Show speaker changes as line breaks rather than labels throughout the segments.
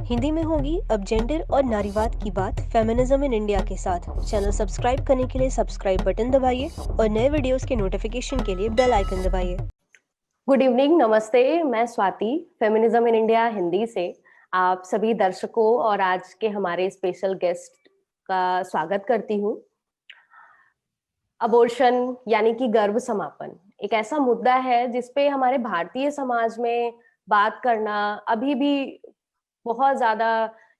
हिंदी में होगी अब जेंडर और नारीवाद की बात फेमिनिज्म इन इंडिया के साथ। चैनल सब्सक्राइब करने के लिए सब्सक्राइब बटन दबाइए और नए वीडियोस के नोटिफिकेशन के लिए बेल आइकन दबाइए।
गुड इवनिंग, नमस्ते। मैं Swati, feminism in India Hindi से आप सभी दर्शकों और आज के हमारे स्पेशल गेस्ट का स्वागत करती हूँ। अबॉर्शन यानी कि गर्भ समापन एक ऐसा मुद्दा है जिसपे हमारे भारतीय समाज में बात करना अभी भी बहुत ज्यादा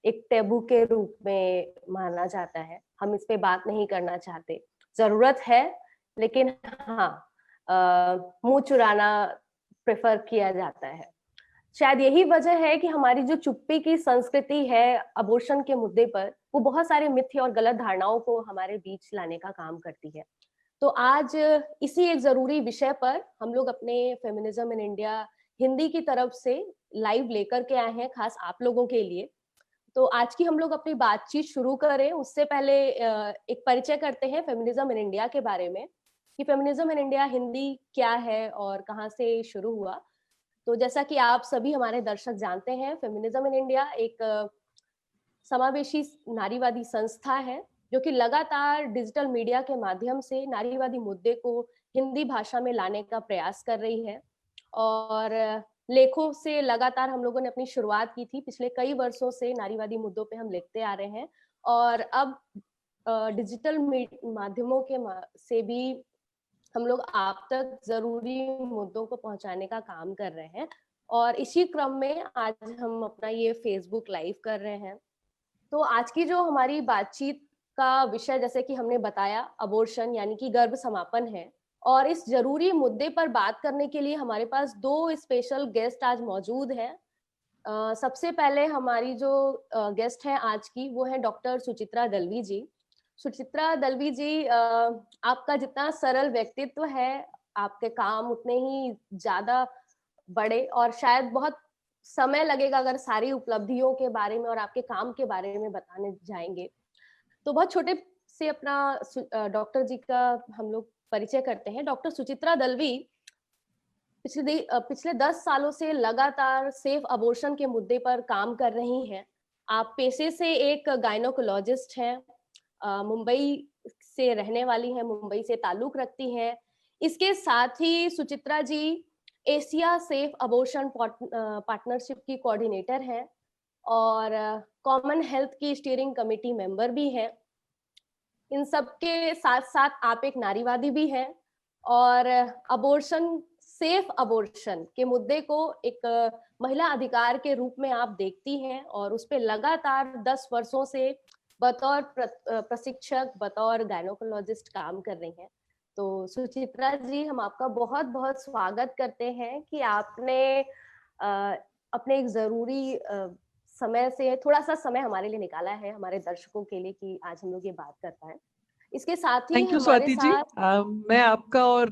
एक टैबू के रूप में माना जाता है। हम इस पे बात नहीं करना चाहते। जरूरत है, लेकिन हाँ, मुंह चुराना प्रेफर किया जाता है। शायद यही वजह है कि हमारी जो चुप्पी की संस्कृति है अबॉर्शन के मुद्दे पर, वो बहुत सारे मिथ्य और गलत धारणाओं को हमारे बीच लाने का काम करती है। तो आज इसी एक जरूरी विषय पर हम लोग अपने फेमिनिज्म इन इंडिया हिंदी की तरफ से लाइव लेकर के आए हैं, खास आप लोगों के लिए। तो आज की हम लोग अपनी बातचीत शुरू करें उससे पहले एक परिचय करते हैं फेमिनिज्म इन इंडिया के बारे में, कि फेमिनिज्म इन इंडिया हिंदी क्या है और कहाँ से शुरू हुआ। तो जैसा कि आप सभी हमारे दर्शक जानते हैं, फेमिनिज्म इन इंडिया एक समावेशी नारीवादी संस्था है जो कि लगातार डिजिटल मीडिया के माध्यम से नारीवादी मुद्दे को हिंदी भाषा में लाने का प्रयास कर रही है। और लेखों से लगातार हम लोगों ने अपनी शुरुआत की थी। पिछले कई वर्षों से नारीवादी मुद्दों पे हम लिखते आ रहे हैं और अब डिजिटल माध्यमों के से भी हम लोग आप तक जरूरी मुद्दों को पहुंचाने का काम कर रहे हैं। और इसी क्रम में आज हम अपना ये फेसबुक लाइव कर रहे हैं। तो आज की जो हमारी बातचीत का विषय, जैसे कि हमने बताया, अबॉर्शन यानी कि गर्भ समापन है। और इस जरूरी मुद्दे पर बात करने के लिए हमारे पास दो स्पेशल गेस्ट आज मौजूद हैं। सबसे पहले हमारी जो गेस्ट है आज की, वो है डॉक्टर सुचित्रा दलवी जी। सुचित्रा दलवी जी, आपका जितना सरल व्यक्तित्व है, आपके काम उतने ही ज्यादा बड़े, और शायद बहुत समय लगेगा अगर सारी उपलब्धियों के बारे में और आपके काम के बारे में बताने जाएंगे। तो बहुत छोटे से अपना डॉक्टर जी का हम लोग परिचय करते हैं। डॉक्टर सुचित्रा दलवी पिछले 10 सालों से लगातार सेफ अबॉर्शन के मुद्दे पर काम कर रही हैं। आप पेशे से एक गायनोकोलॉजिस्ट हैं, मुंबई से रहने वाली हैं, मुंबई से ताल्लुक रखती हैं। इसके साथ ही सुचित्रा जी एशिया सेफ अबॉर्शन पार्टनरशिप की कोऑर्डिनेटर हैं और कॉमन हेल्थ की स्टीयरिंग कमेटी मेंबर भी हैं। इन सब के साथ साथ आप एक नारीवादी भी हैं और अबॉर्शन, सेफ अबॉर्शन के मुद्दे को एक महिला अधिकार के रूप में आप देखती हैं और उस पर लगातार 10 वर्षों से बतौर प्रशिक्षक, बतौर गायनोकोलॉजिस्ट काम कर रही हैं। तो सुचित्रा जी, हम आपका बहुत बहुत स्वागत करते हैं कि आपने अपने एक जरूरी समय से थोड़ा सा समय हमारे लिए निकाला है, हमारे दर्शकों के लिए, कि आज हम लोग ये बात कर पाए। इसके साथ ही
थैंक यू
हमारे
स्वाति जी।
साथ
मैं आपका और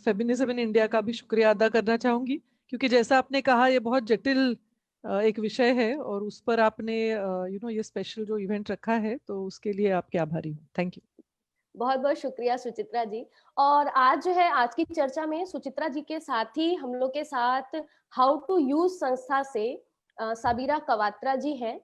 फेमिनिज्म इन इंडिया का भी शुक्रिया अदा करना चाहूंगी, क्योंकि जैसा आपने कहा ये बहुत जटिल एक विषय है और उस पर आपने ये स्पेशल जो इवेंट रखा है, तो उसके लिए आपके आभारी हूँ। Thank you.
बहुत बहुत शुक्रिया सुचित्रा जी। और आज जो है, आज की चर्चा में सुचित्रा जी के साथ ही हम लोग के साथ हाउ टू यूज संस्था से सबीरा कवात्रा जी हैं।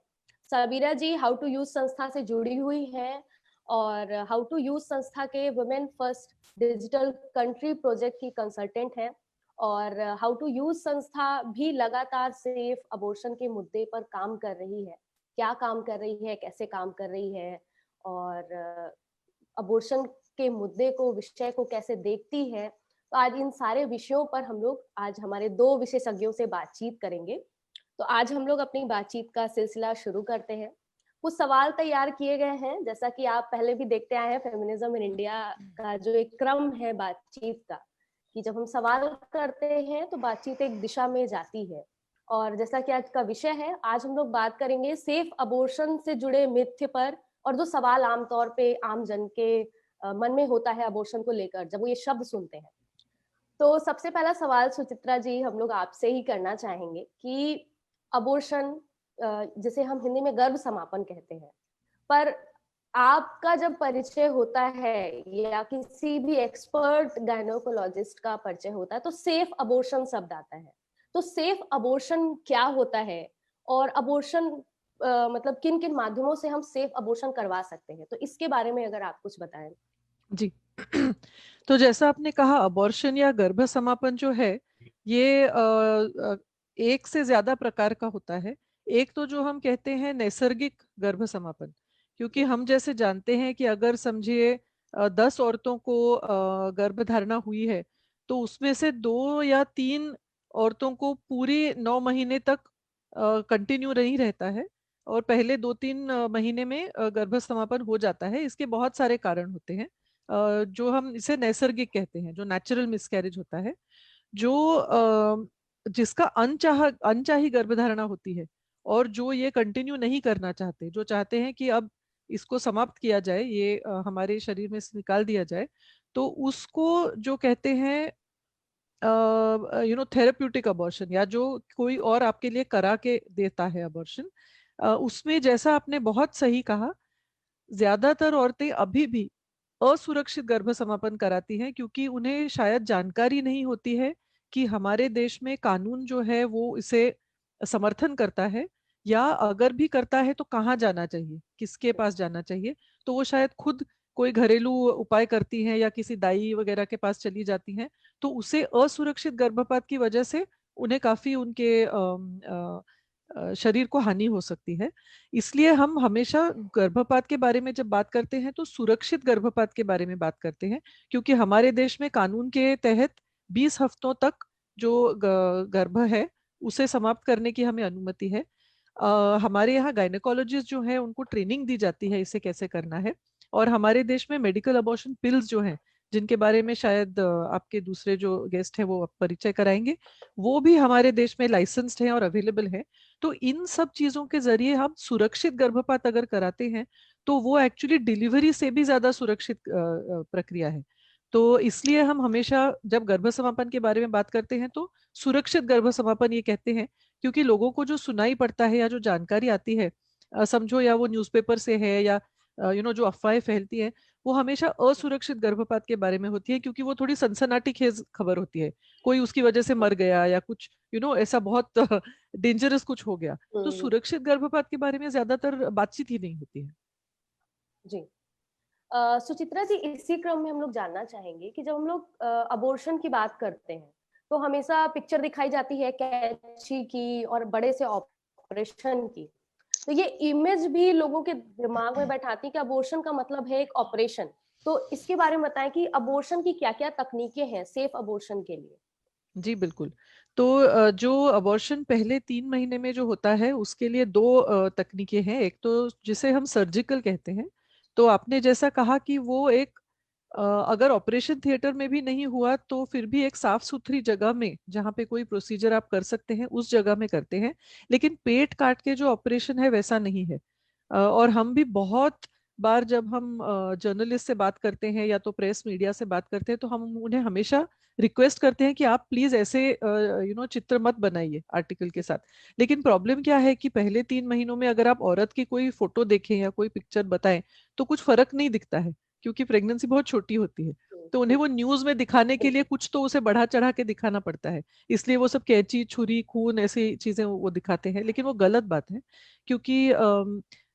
सबीरा जी हाउ टू यूज संस्था से जुड़ी हुई हैं और हाउ टू यूज संस्था के women first digital country project की कंसल्टेंट है। और हाउ टू यूज संस्था भी लगातार सेफ अबॉर्शन के मुद्दे पर काम कर रही है। क्या काम कर रही है, कैसे काम कर रही है, और अबॉर्शन के मुद्दे को, विषय को कैसे देखती है। तो आज इन सारे विषयों पर हम लोग आज हमारे दो विशेषज्ञों से बातचीत करेंगे। तो आज हम लोग अपनी बातचीत का सिलसिला शुरू करते हैं। कुछ सवाल तैयार किए गए हैं, जैसा कि आप पहले भी देखते आए हैं फेमिनिज्म इन इंडिया का जो एक क्रम है बातचीत का, कि जब हम सवाल करते हैं तो बातचीत एक दिशा में जाती है। और जैसा कि आज का विषय है, आज हम लोग बात करेंगे सेफ अबॉर्शन से जुड़े मिथ्य पर, और जो सवाल आमतौर पे आम जन के मन में होता है अबॉर्शन को लेकर जब वो ये शब्द सुनते हैं। तो सबसे पहला सवाल सुचित्रा जी हम लोग आपसे ही करना चाहेंगे कि अबॉर्शन, जिसे हम हिंदी में गर्भ समापन कहते हैं, पर आपका जब परिचय होता है या किसी भी एक्सपर्ट गायनोकोलॉजिस्ट का परिचय होता है तो सेफ अबॉर्शन शब्द आता है। तो सेफ अबॉर्शन क्या होता है, और अबॉर्शन मतलब किन किन माध्यमों से हम सेफ अबॉर्शन करवा सकते हैं, तो इसके बारे में अगर आप कुछ बताएं।
जी। तो जैसा आपने कहा, अबॉर्शन या गर्भ समापन जो है ये एक से ज्यादा प्रकार का होता है। एक तो जो हम कहते हैं नैसर्गिक गर्भ समापन, क्योंकि हम जैसे जानते हैं कि अगर समझिए 10 औरतों को गर्भधारणा हुई है, तो उसमें से 2 या 3 औरतों को पूरी 9 महीने तक कंटिन्यू नहीं रहता है, और पहले 2-3 महीने में गर्भ समापन हो जाता है। इसके बहुत सारे कारण होते हैं, जो हम इसे नैसर्गिक कहते हैं, जो नेचुरल मिसकैरेज होता है, जो जिसका अनचाही गर्भधारणा होती है, और जो ये कंटिन्यू नहीं करना चाहते, जो चाहते हैं कि अब इसको समाप्त किया जाए, ये हमारे शरीर में से निकाल दिया जाए, तो उसको जो कहते हैं थेरेप्यूटिक अबॉर्शन, या जो कोई और आपके लिए करा के देता है अबॉर्शन, उसमें जैसा आपने बहुत सही कहा, ज्यादातर औरतें अभी भी असुरक्षित गर्भ समापन कराती हैं, क्योंकि उन्हें शायद जानकारी नहीं होती है कि हमारे देश में कानून जो है वो इसे समर्थन करता है, या अगर भी करता है तो कहाँ जाना चाहिए, किसके पास जाना चाहिए। तो वो शायद खुद कोई घरेलू उपाय करती हैं या किसी दाई वगैरह के पास चली जाती हैं, तो उसे असुरक्षित गर्भपात की वजह से उन्हें काफी उनके शरीर को हानि हो सकती है। इसलिए हम हमेशा गर्भपात के बारे में जब बात करते हैं तो सुरक्षित गर्भपात के बारे में बात करते हैं, क्योंकि हमारे देश में कानून के तहत 20 हफ्तों तक जो गर्भ है उसे समाप्त करने की हमें अनुमति है। हमारे यहाँ गायनेकोलॉजिस्ट जो है उनको ट्रेनिंग दी जाती है इसे कैसे करना है, और हमारे देश में मेडिकल अबॉर्शन पिल्स जो हैं, जिनके बारे में शायद आपके दूसरे जो गेस्ट हैं वो परिचय कराएंगे, वो भी हमारे देश में लाइसेंस्ड हैं और अवेलेबल है। तो इन सब चीजों के जरिए हम सुरक्षित गर्भपात अगर कराते हैं, तो वो एक्चुअली डिलीवरी से भी ज्यादा सुरक्षित प्रक्रिया है। तो इसलिए हम हमेशा जब गर्भ समापन के बारे में बात करते हैं तो सुरक्षित गर्भ समापन ये कहते हैं, क्योंकि लोगों को जो सुनाई पड़ता है या जो जानकारी आती है, समझो या वो न्यूज़पेपर से है, या जो अफवाहें फैलती है, वो हमेशा असुरक्षित गर्भपात के बारे में होती है, क्योंकि वो थोड़ी सनसनाटीखेज खबर होती है। कोई उसकी वजह से मर गया या कुछ ऐसा बहुत डेंजरस कुछ हो गया। तो
हम्म।
सुरक्षित गर्भपात के बारे में ज्यादातर बातचीत ही नहीं होती है।
जी। सुचित्रा जी, इसी क्रम में हम लोग जानना चाहेंगे कि जब हम लोग अबॉर्शन की बात करते हैं तो हमेशा पिक्चर दिखाई जाती है कैंची की और बड़े से ऑपरेशन की, तो ये इमेज भी लोगों के दिमाग में बैठाती है कि अबॉर्शन का मतलब है एक ऑपरेशन। तो इसके बारे में बताएं कि अबॉर्शन की क्या क्या तकनीकें हैं सेफ अबॉर्शन के लिए।
जी बिल्कुल। तो जो अबॉर्शन पहले 3 महीने में जो होता है उसके लिए दो तकनीकें हैं। एक तो जिसे हम सर्जिकल कहते हैं, तो आपने जैसा कहा कि वो एक अगर ऑपरेशन थिएटर में भी नहीं हुआ तो फिर भी एक साफ सुथरी जगह में, जहाँ पे कोई प्रोसीजर आप कर सकते हैं, उस जगह में करते हैं। लेकिन पेट काट के जो ऑपरेशन है वैसा नहीं है। और हम भी बहुत बार जब हम जर्नलिस्ट से बात करते हैं या तो प्रेस मीडिया से बात करते हैं, तो हम उन्हें हमेशा रिक्वेस्ट करते हैं कि आप प्लीज ऐसे चित्र मत बनाइए आर्टिकल के साथ। लेकिन प्रॉब्लम क्या है कि पहले 3 महीनों में अगर आप औरत की कोई फोटो देखें या कोई पिक्चर बताएं, तो कुछ फर्क नहीं दिखता है, क्योंकि प्रेगनेंसी बहुत छोटी होती है। तो उन्हें वो न्यूज में दिखाने के लिए कुछ तो उसे बढ़ा चढ़ा के दिखाना पड़ता है, इसलिए वो सब कैंची छुरी खून ऐसी चीजें वो दिखाते हैं, लेकिन वो गलत बात है। क्योंकि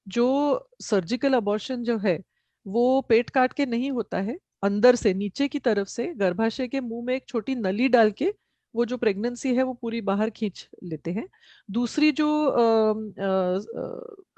जो सर्जिकल अबॉर्शन जो है वो पेट काट के नहीं होता है, अंदर से नीचे की तरफ से गर्भाशय के मुंह में एक छोटी नली डाल के वो जो प्रेगनेंसी है वो पूरी बाहर खींच लेते हैं। दूसरी जो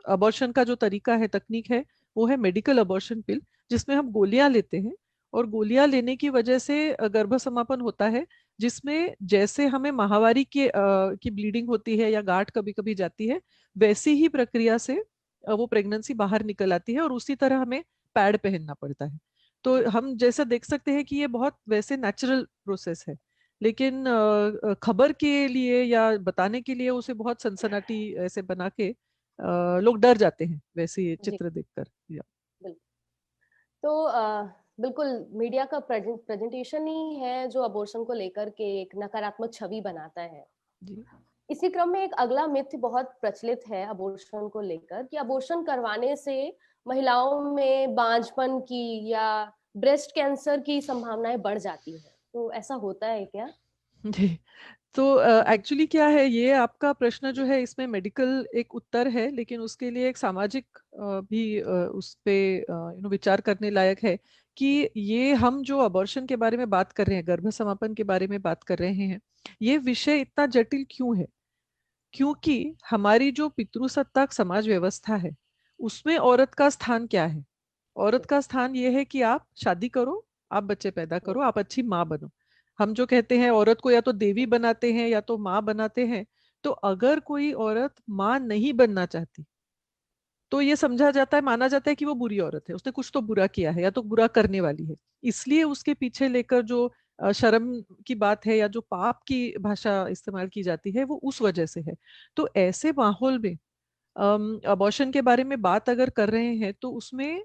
अबॉर्शन का जो तरीका है, तकनीक है, वो है मेडिकल अबॉर्शन पिल, जिसमें हम गोलियां लेते हैं, और गोलियां लेने की वजह से गर्भ समापन होता है, जिसमें जैसे हमें माहवारी की ब्लीडिंग होती है या गांठ कभी कभी जाती है, वैसी ही प्रक्रिया से वो प्रेगनेंसी बाहर निकल आती है, और उसी तरह हमें पैड पहनना पड़ता है। तो हम जैसा देख सकते हैं कि ये बहुत वैसे नेचुरल प्रोसेस है, लेकिन खबर के लिए या बताने के लिए उसे बहुत सनसनाटी ऐसे बना के लोग डर जाते हैं वैसे
जी
चित्र देखकर। या
बिल्कुल। तो बिल्कुल मीडिया का प्रेजेंटेशन ही है जो अबॉर्शन को लेकर के एक नकारात्मक छवि बनाता है।
जी
इसी क्रम में एक अगला मिथ बहुत प्रचलित है अबॉर्शन को लेकर कि अबॉर्शन करवाने से महिलाओं में बांझपन की या ब्रेस्ट कैंसर की संभावनाएं बढ़ जाती है, तो ऐसा होता है क्या?
जी। तो एक्चुअली क्या है, ये आपका प्रश्न जो है इसमें मेडिकल एक उत्तर है, लेकिन उसके लिए एक सामाजिक भी उस पे विचार करने लायक है कि ये हम जो अबॉर्शन के बारे में बात कर रहे हैं, गर्भ समापन के बारे में बात कर रहे हैं, ये विषय इतना जटिल क्यों है? क्योंकि हमारी जो पितृसत्ताक समाज व्यवस्था है उसमें औरत का स्थान क्या है? औरत का स्थान ये है कि आप शादी करो, आप बच्चे पैदा करो, आप अच्छी माँ बनो। हम जो कहते हैं औरत को या तो देवी बनाते हैं या तो माँ बनाते हैं। तो अगर कोई औरत माँ नहीं बनना चाहती तो ये समझा जाता है, माना जाता है कि वो बुरी औरत है, उसने कुछ तो बुरा किया है या तो बुरा करने वाली है। इसलिए उसके पीछे लेकर जो शर्म की बात है या जो पाप की भाषा इस्तेमाल की जाती है वो उस वजह से है। तो ऐसे माहौल में अबॉर्शन के बारे में बात अगर कर रहे हैं तो उसमें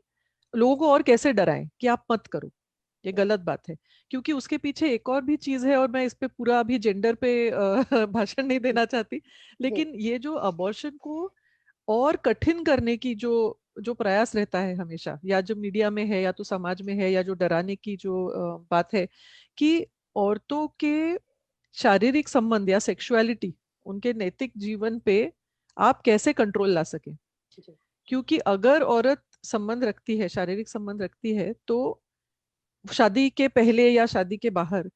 लोगों को और कैसे डराएं कि आप मत करो, ये गलत बात है। क्योंकि उसके पीछे एक और भी चीज है, और मैं इस पे पूरा अभी जेंडर पे भाषण नहीं देना चाहती,
जी।
लेकिन ये जो अबॉर्शन को और कठिन करने की जो जो प्रयास रहता है हमेशा, या जो मीडिया में है या तो समाज में है, या जो डराने की जो बात है कि औरतों के शारीरिक संबंध या सेक्सुअलिटी, उनके नैतिक जीवन पे आप कैसे कंट्रोल ला सके।
जी।
क्योंकि अगर औरत संबंध रखती है, शारीरिक संबंध रखती है, तो शादी के पहले या शादी के बाहर,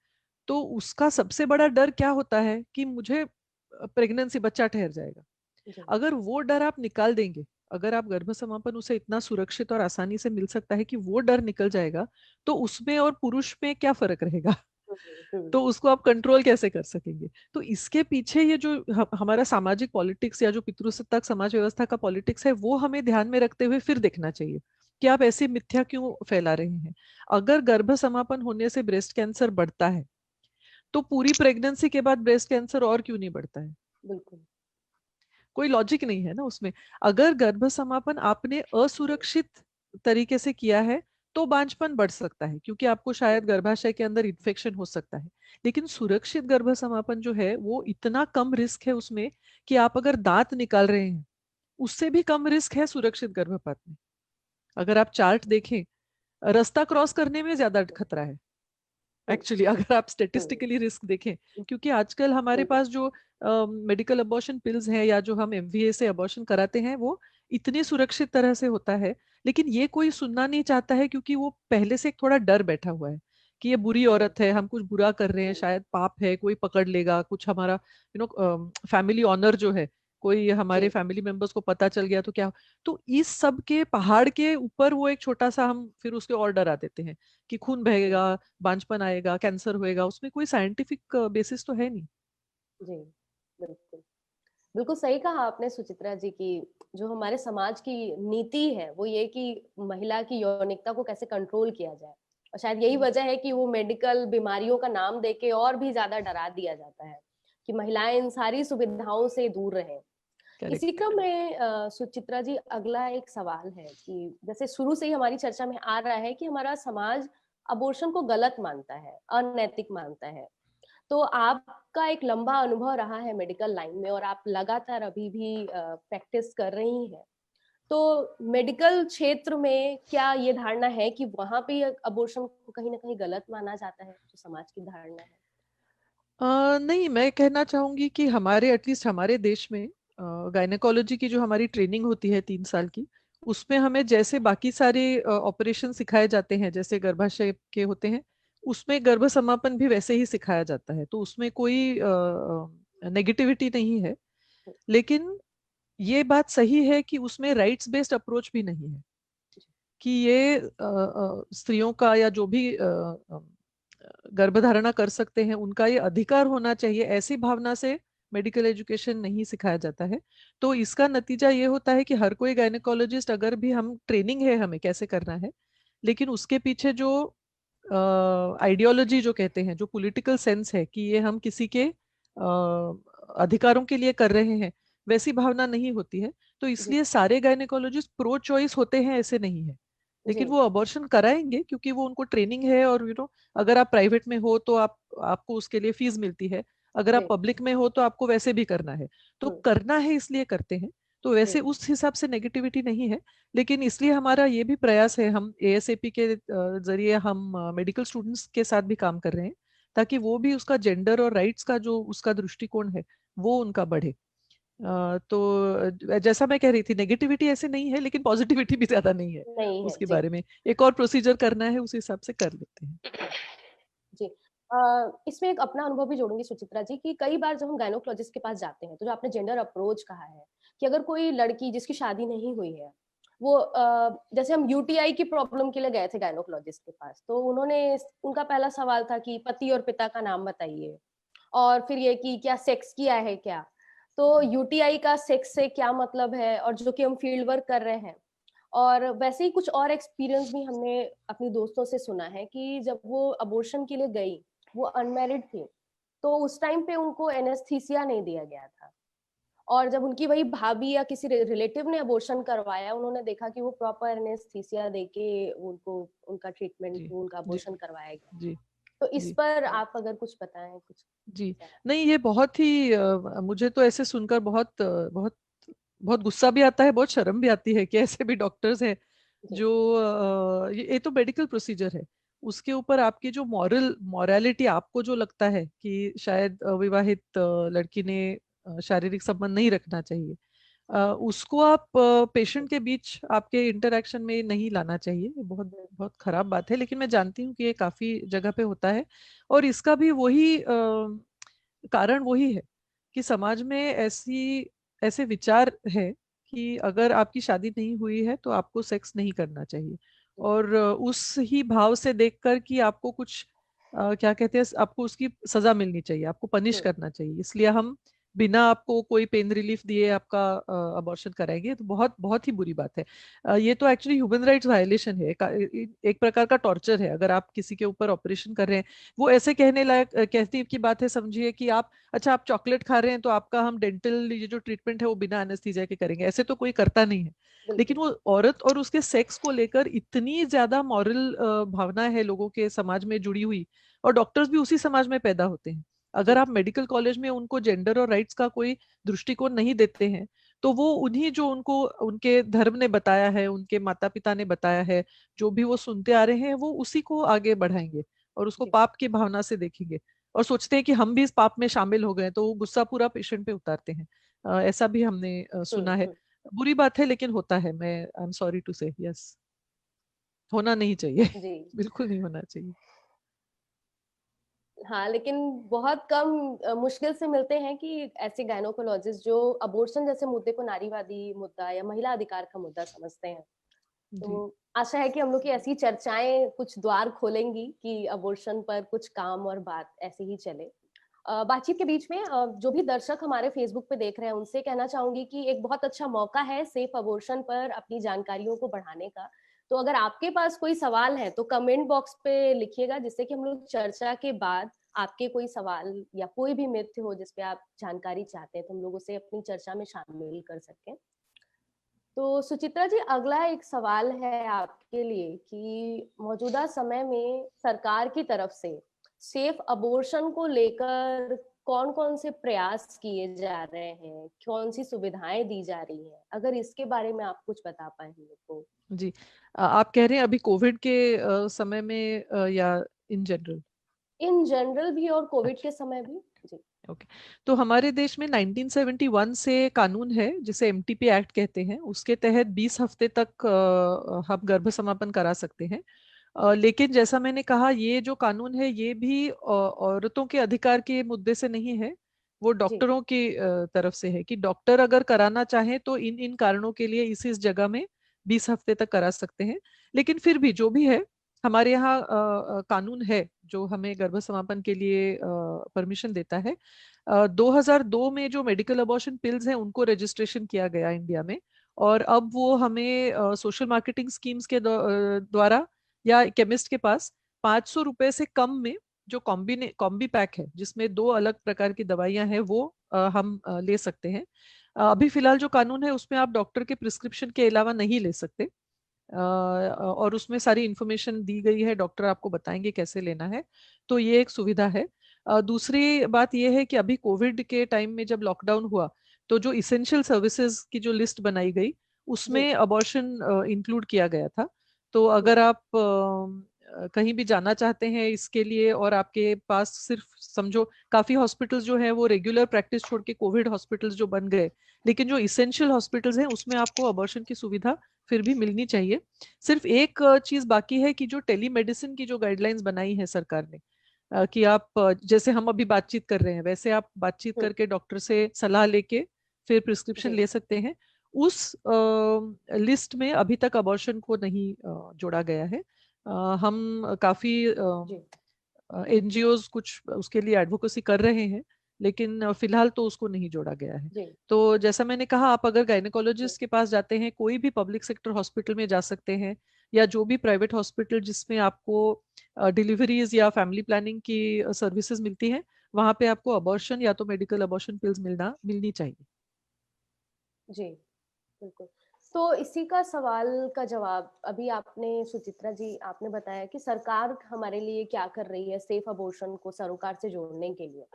तो उसका सबसे बड़ा डर क्या होता है कि मुझे प्रेगनेंसी, बच्चा ठहर जाएगा।
जी।
अगर वो डर आप निकाल देंगे, अगर आप गर्भ समापन उसे इतना सुरक्षित और आसानी से मिल सकता है कि वो डर निकल जाएगा, तो उसमें और पुरुष में क्या फर्क रहेगा? तो उसको आप कंट्रोल कैसे कर सकेंगे? तो इसके पीछे ये जो हमारा सामाजिक पॉलिटिक्स या जो पितृसत्ताक समाज व्यवस्था का पॉलिटिक्स है, वो हमें ध्यान में रखते हुए फिर देखना चाहिए कि आप ऐसी मिथ्या क्यों फैला रहे हैं। अगर गर्भ समापन होने से ब्रेस्ट कैंसर बढ़ता है, तो पूरी प्रेगनेंसी के बाद ब्रेस्ट कैंसर और क्यों नहीं बढ़ता है?
बिल्कुल।
कोई लॉजिक नहीं है ना उसमें। अगर गर्भ समापन आपने असुरक्षित तरीके से किया है तो बांझपन बढ़ सकता है, क्योंकि आपको शायद गर्भाशय के अंदर इन्फेक्शन हो सकता है। लेकिन सुरक्षित गर्भ समापन जो है वो इतना कम रिस्क है उसमें कि आप अगर दांत निकाल रहे हैं, उससे भी कम रिस्क है सुरक्षित गर्भपात में। अगर आप चार्ट देखें, रास्ता क्रॉस करने में ज्यादा खतरा है एक्चुअली, अगर आप स्टेटिस्टिकली रिस्क देखें। क्योंकि आजकल हमारे पास जो मेडिकल अबॉर्शन पिल्स हैं या जो हम एमवीए से अबॉर्शन कराते हैं, वो इतनी सुरक्षित तरह से होता है। लेकिन ये कोई सुनना नहीं चाहता है, क्योंकि वो पहले से एक थोड़ा डर बैठा हुआ है कि ये बुरी औरत है, हम कुछ बुरा कर रहे हैं, शायद पाप है, कोई पकड़ लेगा, कुछ हमारा फैमिली ऑनर जो है, कोई हमारे
जी।
फैमिली मेंबर्स को पता चल गया तो क्या। तो इस सब के पहाड़ के ऊपर वो एक छोटा सा हम फिर उसके और डरा देते हैं कि खून बहेगा, बांझपन आएगा, कैंसर होएगा। उसमें कोई साइंटिफिक बेसिस तो है नहीं।
जी। बिल्कुल। बिल्कुल सही कहा आपने सुचित्रा जी की जो हमारे समाज की नीति है वो ये कि महिला की यौनिकता को कैसे कंट्रोल किया जाए, और शायद यही वजह है कि वो मेडिकल बीमारियों का नाम देके और भी ज्यादा डरा दिया जाता है कि महिलाएं इन सारी सुविधाओं से दूर रहें। इसी
करेक्ट।
क्रम में सुचित्रा जी अगला एक सवाल है कि जैसे शुरू से ही हमारी चर्चा में आ रहा है कि हमारा समाज अबॉर्शन को गलत मानता है, अनैतिक मानता है। तो आपका एक लंबा अनुभव रहा है मेडिकल लाइन में और आप लगातार अभी भी प्रैक्टिस कर रही हैं। तो मेडिकल क्षेत्र में क्या ये धारणा है कि वहां पे अबॉर्शन को कहीं ना कहीं गलत माना जाता है, जो समाज की धारणा है?
नहीं, मैं कहना चाहूंगी कि हमारे एटलीस्ट हमारे देश में गायनेकोलॉजी की जो हमारी ट्रेनिंग होती है 3 साल की, उसमें हमें जैसे बाकी सारे ऑपरेशन सिखाए जाते हैं, जैसे गर्भाशय के होते हैं, उसमें गर्भ समापन भी वैसे ही सिखाया जाता है। तो उसमें कोई नेगेटिविटी नहीं है। लेकिन ये बात सही है कि उसमें राइट्स बेस्ड अप्रोच भी नहीं है कि ये स्त्रियों का या जो भी गर्भधारणा कर सकते हैं उनका ये अधिकार होना चाहिए, ऐसी भावना से मेडिकल एजुकेशन नहीं सिखाया जाता है। तो इसका नतीजा ये होता है कि हर कोई गायनेकोलॉजिस्ट, अगर भी हम ट्रेनिंग है हमें कैसे करना है, लेकिन उसके पीछे जो आइडियोलॉजी जो कहते हैं, जो पॉलिटिकल सेंस है कि ये हम किसी के अधिकारों के लिए कर रहे हैं, वैसी भावना नहीं होती है। तो
जी।
इसलिए सारे गायनेकोलॉजिस्ट प्रो चॉइस होते हैं ऐसे नहीं है,
जी।
लेकिन वो अबॉर्शन कराएंगे क्योंकि वो उनको ट्रेनिंग है। और अगर आप प्राइवेट में हो तो आपको उसके लिए फीस मिलती है, अगर आप
जी।
पब्लिक में हो तो आपको वैसे भी करना है। तो करना है इसलिए करते हैं। तो वैसे
जी।
उस हिसाब से नेगेटिविटी नहीं है। लेकिन इसलिए हमारा ये भी प्रयास है, हम एएसएपी के जरिए हम मेडिकल स्टूडेंट्स के साथ भी काम कर रहे हैं, ताकि वो भी उसका जेंडर और राइट्स का जो उसका दृष्टिकोण है वो उनका बढ़े। तो जैसा मैं कह रही थी, नेगेटिविटी ऐसे नहीं है, लेकिन पॉजिटिविटी भी ज्यादा नहीं है
नहीं है
उसके
जी।
बारे में। एक और प्रोसीजर करना है, उस हिसाब से कर लेते हैं।
जी। इसमें एक अपना अनुभव भी जोड़ूंगी सुचित्रा जी, कि कई बार जब हम गायनोकोलॉजिस्ट के पास जाते हैं, तो जो आपने जेंडर अप्रोच कहा है, कि अगर कोई लड़की जिसकी शादी नहीं हुई है, वो जैसे हम यूटीआई की प्रॉब्लम के लिए गए थे गायनोकोलॉजिस्ट के पास, तो उनका पहला सवाल था कि पति और पिता का नाम बताइए, और फिर ये कि क्या सेक्स किया है क्या। तो यूटीआई का सेक्स से क्या मतलब है, और जो कि हम फील्ड वर्क कर रहे हैं। और वैसे ही कुछ और एक्सपीरियंस भी हमने अपनी दोस्तों से सुना है कि जब वो अबॉर्शन के लिए गई, वो अनमैरिड थी, तो उस टाइम पे उनको एनेस्थीसिया नहीं दिया गया था, और जब उनकी वही भाभी या किसी रिलेटिव ने अबॉर्शन करवाया, उन्होंने देखा कि वो प्रॉपर एनेस्थीसिया देके उनको उनका ट्रीटमेंट,
जी
उनका
जी
अबॉर्शन करवाया गया।
जी
तो इस
जी
पर आप अगर कुछ बताएं कुछ।
जी। नहीं, ये बहुत ही मुझे तो ऐसे सुनकर बहुत बहुत गुस्सा भी आता है, बहुत शर्म भी आती है कि ऐसे भी डॉक्टर्स हैं
जी
जो ये तो मेडिकल प्रोसीजर है, उसके ऊपर आपकी जो मॉरलिटी आपको जो लगता है कि शायद अविवाहित लड़की ने शारीरिक संबंध नहीं रखना चाहिए, उसको आप पेशेंट के बीच आपके इंटरेक्शन में नहीं लाना चाहिए। ये बहुत बहुत खराब बात है, लेकिन मैं जानती हूँ कि ये काफी जगह पे होता है। और इसका भी वही कारण वही है कि समाज में ऐसे विचार है कि अगर आपकी शादी नहीं हुई है तो आपको सेक्स नहीं करना चाहिए। और उस ही भाव से देखकर कि आपको कुछ क्या कहते हैं, आपको उसकी सजा मिलनी चाहिए, आपको पनिश करना चाहिए, इसलिए हम बिना आपको कोई पेन रिलीफ दिए आपका अबॉर्शन कराएंगे, तो बहुत बहुत ही बुरी बात है। ये तो एक्चुअली ह्यूमन राइट्स वायलेशन है, एक प्रकार का टॉर्चर है। अगर आप किसी के ऊपर ऑपरेशन कर रहे हैं, वो ऐसे कहने लायक कहने की बात है, समझिए कि आप, अच्छा आप चॉकलेट खा रहे हैं तो आपका हम डेंटल ये जो ट्रीटमेंट है वो बिना एनेस्थीसिया के करेंगे, ऐसे तो कोई करता नहीं है। लेकिन
बिल्कुल।
वो औरत और उसके सेक्स को लेकर इतनी ज्यादा मॉरल भावना है लोगों के समाज में जुड़ी हुई, और डॉक्टर्स भी उसी समाज में पैदा होते हैं। अगर
जी
आप मेडिकल कॉलेज में उनको जेंडर और राइट्स का कोई दृष्टिकोण नहीं देते हैं, तो वो उन्हीं जो उनको उनके धर्म ने बताया है, उनके माता पिता ने बताया है, जो भी वो सुनते आ रहे हैं, वो उसी को आगे बढ़ाएंगे और उसको
जी।
पाप की भावना से देखेंगे, और सोचते हैं कि हम भी इस पाप में शामिल हो गए, तो वो गुस्सा पूरा पेशेंट पे उतारते हैं। ऐसा भी हमने सुना है।
हम्म।
बुरी बात है, लेकिन होता है। मैं आई एम सॉरी टू से, यस, होना नहीं चाहिए।
जी।
बिल्कुल नहीं होना चाहिए।
हाँ, लेकिन बहुत कम मुश्किल से मिलते हैं कि ऐसे गायनोकोलॉजिस्ट जो अबॉर्शन जैसे मुद्दे को नारीवादी मुद्दा या महिला अधिकार का मुद्दा समझते हैं।
जी
तो आशा है कि हम लोग की ऐसी चर्चाएं कुछ द्वार खोलेंगी कि अबॉर्शन पर कुछ काम और बात ऐसे ही चले। बातचीत के बीच में जो भी दर्शक हमारे फेसबुक पे देख रहे हैं, उनसे कहना चाहूंगी कि एक बहुत अच्छा मौका है सेफ अबॉर्शन पर अपनी जानकारियों को बढ़ाने का। तो अगर आपके पास कोई सवाल है तो कमेंट बॉक्स पे लिखिएगा, जिससे कि हम लोग चर्चा के बाद आपके कोई सवाल या कोई भी मिथ्य हो जिस पे आप जानकारी चाहते हैं, तो हम लोग उसे अपनी चर्चा में शामिल कर सकें। तो सुचित्रा जी, अगला एक सवाल है आपके लिए कि मौजूदा समय में सरकार की तरफ से सेफ अबॉर्शन को लेकर कौन-कौन से प्रयास किए जा रहे हैं, कौन सी सुविधाएं दी जा रही हैं? अगर इसके बारे में आप कुछ बता पाए हम लोग को।
जी। आप कह रहे हैं अभी कोविड के समय में या इन जनरल?
इन जनरल भी और कोविड
अच्छा,
के समय भी। जी
ओके। तो हमारे देश में 1971 से कानून है जिसे एमटीपी एक्ट कहते हैं, उसके तहत 20 हफ्ते तक हम गर्भ समापन करा सकते हैं। लेकिन जैसा मैंने कहा, ये जो कानून है ये भी औरतों के अधिकार के मुद्दे से नहीं है, वो
जी
डॉक्टरों की तरफ से है कि डॉक्टर अगर कराना चाहें तो इन इन कारणों के लिए इस जगह में 20 हफ्ते तक करा सकते हैं। लेकिन फिर भी जो भी है, हमारे यहाँ कानून है जो हमें गर्भ समापन के लिए परमिशन देता है। 2002 में जो मेडिकल अबॉर्शन पिल्स हैं उनको रजिस्ट्रेशन किया गया इंडिया में, और अब वो हमें सोशल मार्केटिंग स्कीम्स के द्वारा या केमिस्ट के पास 500 रुपए से कम में जो कॉम्बी पैक है, जिसमें 2 अलग प्रकार की दवाइयां हैं, वो हम ले सकते हैं। अभी फिलहाल जो कानून है उसमें आप डॉक्टर के प्रिस्क्रिप्शन के अलावा नहीं ले सकते, और उसमें सारी इंफॉर्मेशन दी गई है, डॉक्टर आपको बताएंगे कैसे लेना है। तो ये एक सुविधा है। दूसरी बात ये है कि अभी कोविड के टाइम में जब लॉकडाउन हुआ, तो जो इसेंशियल सर्विसेज की जो लिस्ट बनाई गई,
जी।
उसमें अबॉर्शन इंक्लूड किया गया था। तो
हम्म
अगर आप कहीं भी जाना चाहते हैं इसके लिए और आपके पास सिर्फ समझो काफी हॉस्पिटल्स जो है वो रेगुलर प्रैक्टिस छोड़ के कोविड हॉस्पिटल्स जो बन गए, लेकिन जो इसेंशियल हॉस्पिटल्स हैं उसमें आपको अबॉर्शन की सुविधा फिर भी मिलनी चाहिए। सिर्फ एक चीज बाकी है कि जो टेलीमेडिसिन की जो गाइडलाइंस बनाई है सरकार ने, कि आप जैसे हम अभी बातचीत कर रहे हैं वैसे आप बातचीत करके डॉक्टर से सलाह लेके फिर प्रिस्क्रिप्शन
जी
ले सकते हैं। उस लिस्ट में अभी तक अबॉर्शन को नहीं जोड़ा गया है। हम काफी
जी
एनजीओज कुछ उसके लिए एडवोकेसी कर रहे हैं, लेकिन फिलहाल तो उसको नहीं जोड़ा गया है।
जी
तो जैसा मैंने कहा, आप अगर
जी
गायनेकोलॉजिस्ट के पास जाते हैं, कोई भी पब्लिक सेक्टर हॉस्पिटल में जा सकते हैं, या जो भी प्राइवेट हॉस्पिटल जिसमें आपको डिलीवरीज या फैमिली प्लानिंग की सर्विसेज मिलती हैं, वहां पे आपको अबॉर्शन या तो मेडिकल अबॉर्शन पिल्स मिलनी चाहिए।
जी बिल्कुल। तो इसी का सवाल का जवाब अभी आपने, सुचित्रा जी, आपने बताया कि सरकार हमारे लिए क्या कर रही है सेफ अबॉर्शन को सरोकार से जोड़ने के लिए।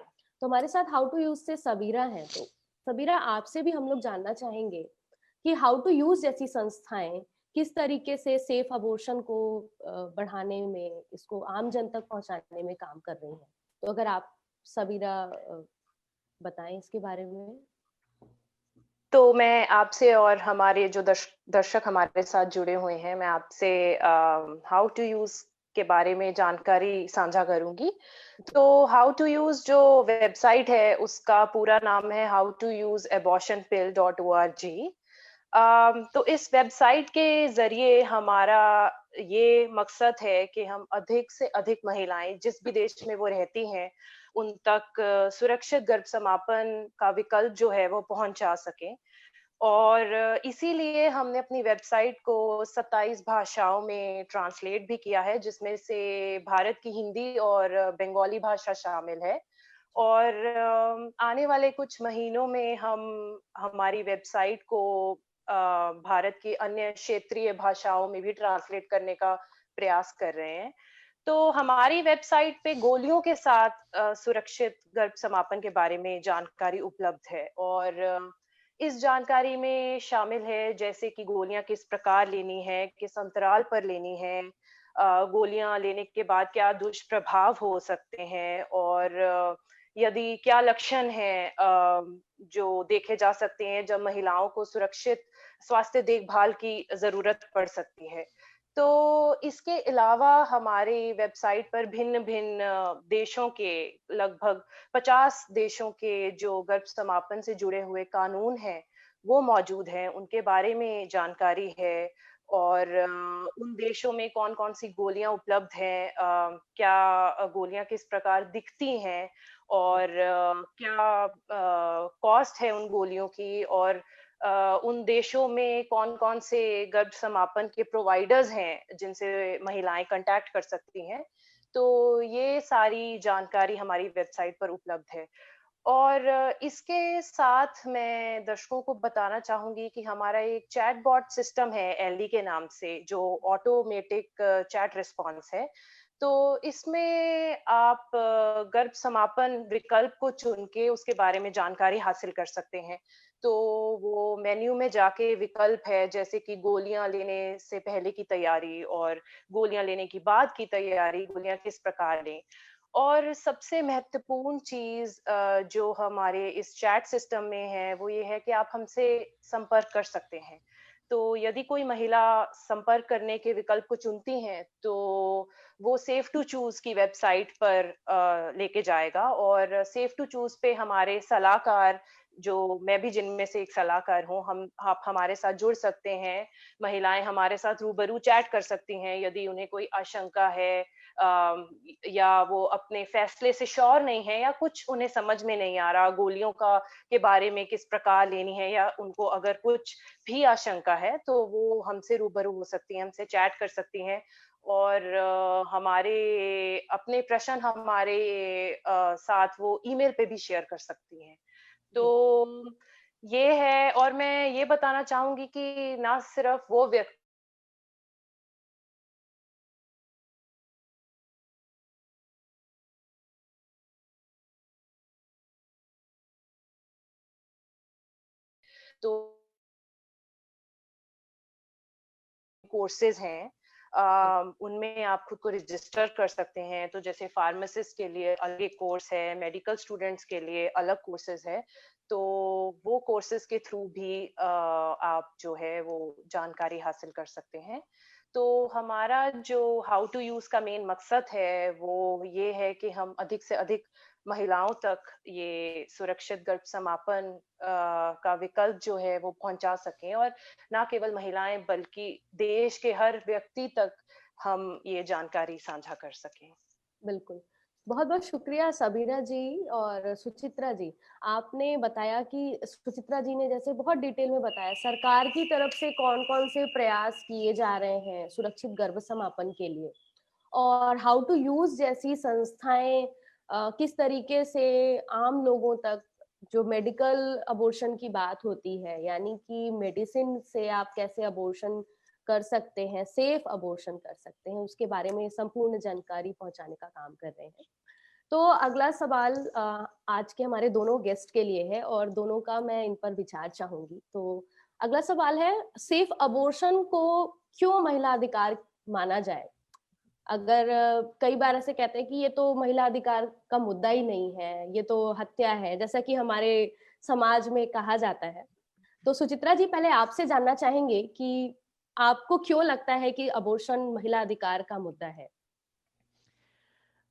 तो हमारे साथ हाउ टू यूज से सबीरा है। तो सबीरा, आपसे भी हम लोग जानना चाहेंगे कि हाउ टू यूज जैसी संस्थाएं किस तरीके से सेफ अबॉर्शन को बढ़ाने में, इसको आम जन तक पहुंचाने में काम कर रही हैं। तो अगर आप सबीरा बताएं इसके बारे में।
तो मैं आपसे और हमारे जो दर्शक हमारे साथ जुड़े हुए हैं, मैं आपसे हाउ टू यूज के बारे में जानकारी साझा करूंगी। तो हाउ टू यूज जो वेबसाइट है उसका पूरा नाम है howtouseabortionpill.org। तो इस वेबसाइट के जरिए हमारा ये मकसद है कि हम अधिक से अधिक महिलाएं जिस भी देश में वो रहती हैं उन तक सुरक्षित गर्भ समापन का विकल्प जो है वो पहुंचा सकें। और इसीलिए हमने अपनी वेबसाइट को 27 भाषाओं में ट्रांसलेट भी किया है, जिसमें से भारत की हिंदी और बंगाली भाषा शामिल है। और आने वाले कुछ महीनों में हम हमारी वेबसाइट को भारत की अन्य क्षेत्रीय भाषाओं में भी ट्रांसलेट करने का प्रयास कर रहे हैं। तो हमारी वेबसाइट पे गोलियों के साथ सुरक्षित गर्भ समापन के बारे में जानकारी उपलब्ध है। और इस जानकारी में शामिल है जैसे कि गोलियां किस प्रकार लेनी है, किस अंतराल पर लेनी है, गोलियां लेने के बाद क्या दुष्प्रभाव हो सकते हैं, और यदि क्या लक्षण हैं जो देखे जा सकते हैं जब महिलाओं को सुरक्षित स्वास्थ्य देखभाल की जरूरत पड़ सकती है। तो इसके अलावा हमारी वेबसाइट पर भिन्न भिन्न देशों के, लगभग 50 देशों के जो गर्भ समापन से जुड़े हुए कानून हैं वो मौजूद हैं, उनके बारे में जानकारी है। और उन देशों में कौन कौन सी गोलियां उपलब्ध हैं, क्या गोलियां किस प्रकार दिखती हैं, और क्या कॉस्ट है उन गोलियों की, और उन देशों में कौन कौन से गर्भ समापन के प्रोवाइडर्स हैं जिनसे महिलाएं कांटेक्ट कर सकती हैं। तो ये सारी जानकारी हमारी वेबसाइट पर उपलब्ध है। और इसके साथ मैं दर्शकों को बताना चाहूंगी कि हमारा एक चैटबॉट सिस्टम है एलडी के नाम से, जो ऑटोमेटिक चैट रिस्पॉन्स है। तो इसमें आप गर्भ समापन विकल्प को चुन के उसके बारे में जानकारी हासिल कर सकते हैं। तो वो मेन्यू में जाके विकल्प है जैसे कि गोलियां लेने से पहले की तैयारी, और गोलियां लेने की बाद की तैयारी, गोलियां किस प्रकार लें। और सबसे महत्वपूर्ण चीज जो हमारे इस चैट सिस्टम में है वो ये है कि आप हमसे संपर्क कर सकते हैं। तो यदि कोई महिला संपर्क करने के विकल्प को चुनती हैं तो वो सेफ टू चूज की वेबसाइट पर लेके जाएगा, और सेफ टू चूज पे हमारे सलाहकार, जो मैं भी जिनमें से एक सलाहकार हूँ, हम आप हमारे साथ जुड़ सकते हैं। महिलाएं हमारे साथ रूबरू चैट कर सकती हैं यदि उन्हें कोई आशंका है, या वो अपने फैसले से श्योर नहीं है, या कुछ उन्हें समझ में नहीं आ रहा गोलियों का के बारे में किस प्रकार लेनी है, या उनको अगर कुछ भी आशंका है तो वो हमसे रूबरू हो सकती हैं, हमसे चैट कर सकती हैं। और हमारे अपने प्रश्न हमारे साथ वो ईमेल पे भी शेयर कर सकती हैं। तो
जी
ये है। और मैं ये बताना चाहूंगी कि ना सिर्फ वो व्यक्ति तो कोर्सेज हैं उनमें आप खुद को रजिस्टर कर सकते हैं। तो जैसे फार्मासिस्ट के लिए अलग कोर्स है, मेडिकल स्टूडेंट्स के लिए अलग कोर्सेज है। तो वो कोर्सेज के थ्रू भी आप जो है वो जानकारी हासिल कर सकते हैं। तो हमारा जो हाउ टू यूज का मेन मकसद है वो ये है कि हम अधिक से अधिक महिलाओं तक ये सुरक्षित गर्भ समापन का विकल्प जो है वो पहुंचा सकें, और ना केवल महिलाएं बल्कि देश के हर व्यक्ति तक हम ये जानकारी साझा कर सकें।
बिल्कुल। बहुत-बहुत शुक्रिया सबीरा जी और सुचित्रा जी। आपने बताया कि सुचित्रा जी ने जैसे बहुत डिटेल में बताया सरकार की तरफ से कौन-कौन से प्रयास किए जा रहे हैं सुरक्षित गर्भ समापन के लिए, और हाउ टू यूज जैसी संस्थाएं किस तरीके से आम लोगों तक जो मेडिकल अबॉर्शन की बात होती है, यानी कि मेडिसिन से आप कैसे अबॉर्शन कर सकते हैं, सेफ अबॉर्शन कर सकते हैं, उसके बारे में संपूर्ण जानकारी पहुंचाने का काम कर रहे हैं। तो अगला सवाल आज के हमारे दोनों गेस्ट के लिए है और दोनों का मैं इन पर विचार चाहूंगी। तो अगला सवाल है, सेफ अबॉर्शन को क्यों महिला अधिकार माना जाए? अगर कई बार ऐसे कहते हैं कि ये तो महिला अधिकार का मुद्दा ही नहीं है, ये तो हत्या है, जैसा कि हमारे समाज में कहा जाता है। तो सुचित्रा जी, पहले आपसे जानना चाहेंगे कि आपको क्यों लगता है कि अबॉर्शन महिला अधिकार का मुद्दा है?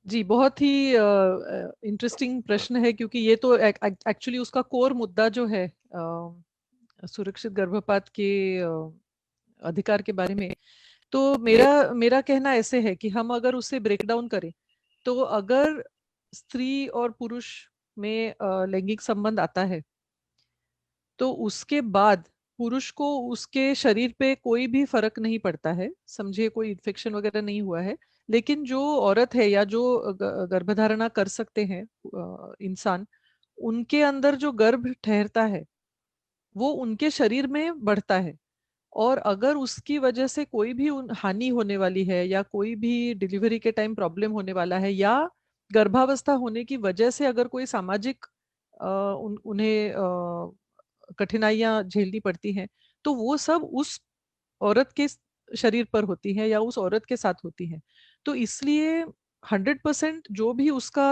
जी, बहुत ही इंटरेस्टिंग प्रश्न है, क्योंकि ये तो एक्चुअली उसका कोर मुद्दा जो है सुरक्षित गर्भपात के अधिकार के बारे में। तो मेरा मेरा कहना ऐसे है कि हम अगर उसे ब्रेक डाउन करें, तो अगर स्त्री और पुरुष में लैंगिक संबंध आता है, तो उसके बाद पुरुष को उसके शरीर पे कोई भी फर्क नहीं पड़ता है, समझिए कोई इन्फेक्शन वगैरह नहीं हुआ है, लेकिन जो औरत है या जो गर्भधारणा कर सकते हैं इंसान, उनके अंदर जो गर्भ ठहरता है वो उनके शरीर में बढ़ता है। और अगर उसकी वजह से कोई भी हानि होने वाली है, या कोई भी डिलीवरी के टाइम प्रॉब्लम होने वाला है, या गर्भावस्था होने की वजह से अगर कोई सामाजिक उन्हें कठिनाइयां झेलनी पड़ती हैं, तो वो सब उस औरत के शरीर पर होती है या उस औरत के साथ होती है। तो इसलिए 100% जो भी उसका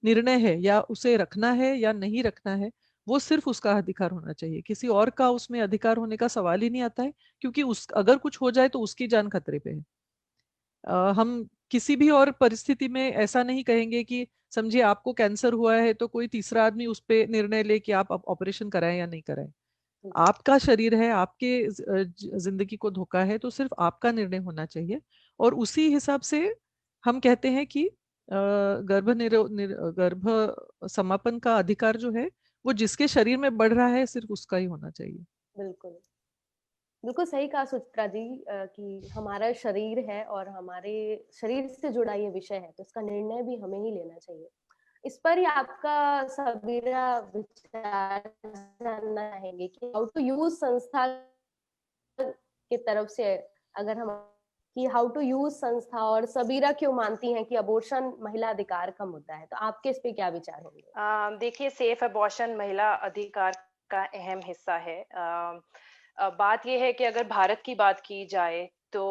निर्णय है, या उसे रखना है या नहीं रखना है, वो सिर्फ उसका अधिकार होना चाहिए। किसी और का उसमें अधिकार होने का सवाल ही नहीं आता है, क्योंकि उस अगर कुछ हो जाए तो उसकी जान खतरे पे है। हम किसी भी और परिस्थिति में ऐसा नहीं कहेंगे कि समझिए आपको कैंसर हुआ है तो कोई तीसरा आदमी उस पे निर्णय ले कि आप ऑपरेशन कराएं या नहीं कराएं। आपका शरीर है, आपके जिंदगी को धोखा है, तो सिर्फ आपका निर्णय होना चाहिए। और उसी हिसाब से हम कहते हैं कि गर्भ समापन का अधिकार जो है वो जिसके शरीर में बढ़ रहा है सिर्फ उसका ही होना चाहिए।
बिल्कुल। बिल्कुल सही कहा सुचित्रा जी कि हमारा शरीर है और हमारे शरीर से जुड़ा ये विषय है, तो इसका निर्णय भी हमें ही लेना चाहिए। इस पर ही आपका सबीरा विचार जानना चाहेंगे कि हाउ टू यूज संस्था की तरफ से, अगर हम कि हाउ टू यूज संस्था और सबीरा क्यों मानती हैं कि अबॉर्शन महिला अधिकार का मुद्दा है, तो आपके इस पे क्या विचार होंगे?
देखिए, सेफ अबॉर्शन महिला अधिकार का अहम हिस्सा है। बात यह है कि अगर भारत की बात की जाए तो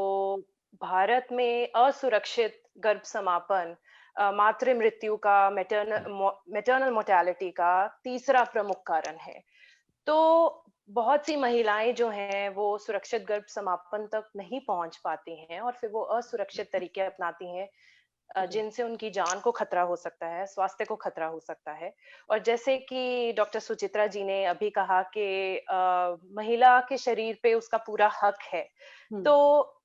भारत में असुरक्षित गर्भ समापन मातृ मृत्यु का, मैटरनल मोर्टेलिटी का तीसरा प्रमुख कारण है। तो बहुत सी महिलाएं जो हैं वो सुरक्षित गर्भ समापन तक नहीं पहुंच पाती हैं, और फिर वो असुरक्षित तरीके अपनाती हैं जिनसे उनकी जान को खतरा हो सकता है, स्वास्थ्य को खतरा हो सकता है। और जैसे कि डॉक्टर सुचित्रा जी ने अभी कहा कि महिला के शरीर पे उसका पूरा हक है। तो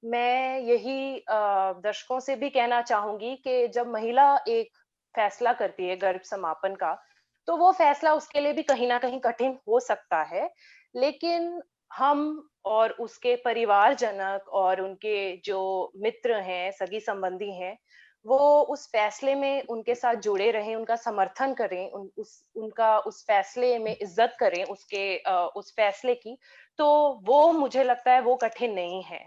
मैं यही दर्शकों से भी कहना चाहूंगी कि जब महिला एक फैसला करती है गर्भ समापन का, तो वो फैसला उसके लिए भी कहीं ना कहीं कठिन हो सकता है। लेकिन हम और उसके परिवारजनक और उनके जो मित्र हैं, सगी संबंधी हैं, वो उस फैसले में उनके साथ जुड़े रहें, उनका समर्थन करें, उनका उस फैसले में इज्जत करें, उस फैसले की। तो वो मुझे लगता है वो कठिन नहीं है।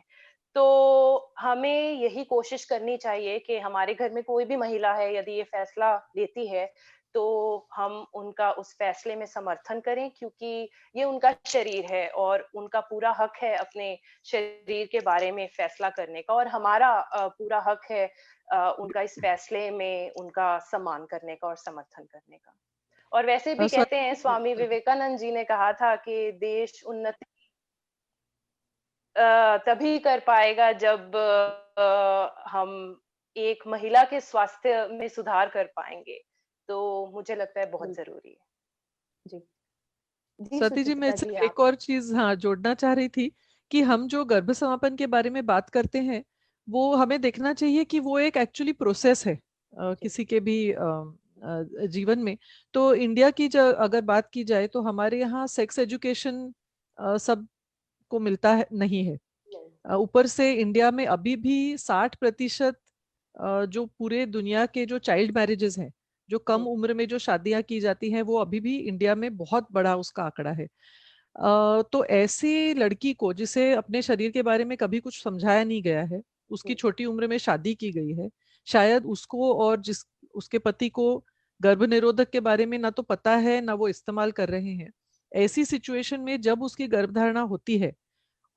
तो हमें यही कोशिश करनी चाहिए कि हमारे घर में कोई भी महिला है यदि ये फैसला लेती है, तो हम उनका उस फैसले में समर्थन करें, क्योंकि ये उनका शरीर है और उनका पूरा हक है अपने शरीर के बारे में फैसला करने का, और हमारा पूरा हक है उनका इस फैसले में उनका सम्मान करने का और समर्थन करने का। और वैसे भी कहते हैं, स्वामी विवेकानंद जी ने कहा था कि देश उन्नति तभी कर पाएगा जब हम एक महिला के स्वास्थ्य में सुधार कर पाएंगे। तो मुझे लगता है बहुत जरूरी है।
जी जी
सती जी, मैं
सुचित्रा जी
सिर्फ
आप।
एक और चीज जोड़ना चाह रही थी कि हम जो गर्भ समापन के बारे में बात करते हैं वो हमें देखना चाहिए कि वो एक एक्चुअली प्रोसेस है किसी के भी जीवन में। तो इंडिया की अगर बात की जाए तो हमारे यहाँ सेक्स एजुकेशन सब को मिलता है नहीं है। ऊपर से इंडिया में अभी भी 60% जो पूरे दुनिया के जो चाइल्ड मैरिजेस हैं, जो कम उम्र में जो शादियां की जाती हैं, वो अभी भी इंडिया में बहुत बड़ा उसका आंकड़ा है। तो ऐसी लड़की को जिसे अपने शरीर के बारे में कभी कुछ समझाया नहीं गया है, उसकी छोटी उम्र में शादी की गई है, शायद उसको और जिस उसके पति को गर्भ निरोधक के बारे में ना तो पता है ना वो इस्तेमाल कर रहे हैं। ऐसी सिचुएशन में जब उसकी गर्भधारणा होती है